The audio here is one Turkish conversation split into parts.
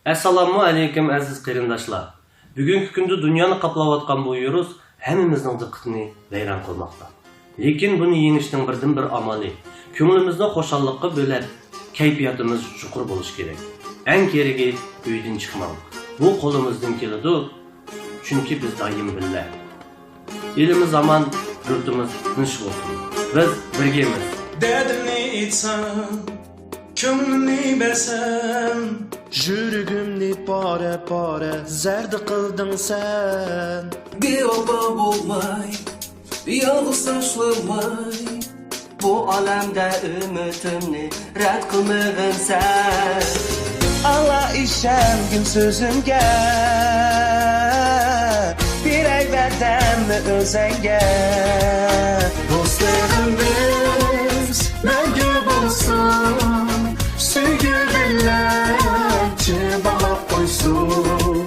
Assalamu alaikum aziz qarindoshlar. Bugungi kunda dunyoni qoplayotgan bu virus hammamizning diqqatini vayron qilmoqda. Lekin buni yengishning birdan-bir amali ko'nglimizni xo'shallikqa bo'lib, kayfiyatimiz chuqur bo'lishi kerak. Eng keragi uydan chiqmang. Bu qo'limizdan keladi, chunki biz doim birga. Elimiz zaman, yurtimiz tinch bo'lsin. Biz birgamiz. Derdini içsen, kömlünü bersen, Жүрегімді пара зәрді қылдың сән. Bir oba olmay, yalnız taşlamay. Bu alemde ümitimni red kılmığın sen. Allah işemgin sözünge, bir ay verdemmi özenge. dostlarımız menge bulsun, sevgililerce bağlap koysun.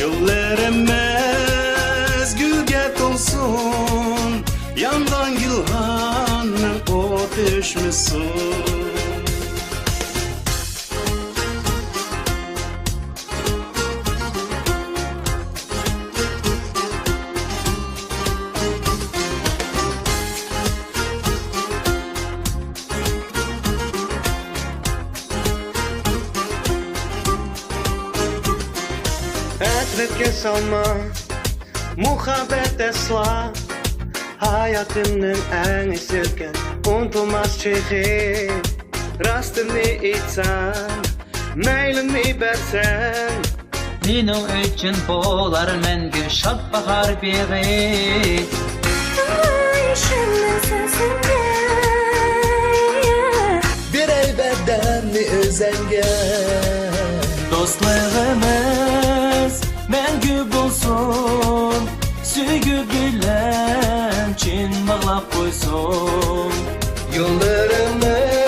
Yollarımız gülge konsun, yandan gülhanın o düşmüşsün. Etretke salma, muhabbet esla. Hayatımın en isirken unutulmaz çeşi. Rastını içsen, meylini bersen. Senin üçün bolar məngü şad bahar beri. Bir ay verdemmi özenge. Dostluğumuz məngü bulsun, sügü bilen çin bağlap koysun. Yollarımız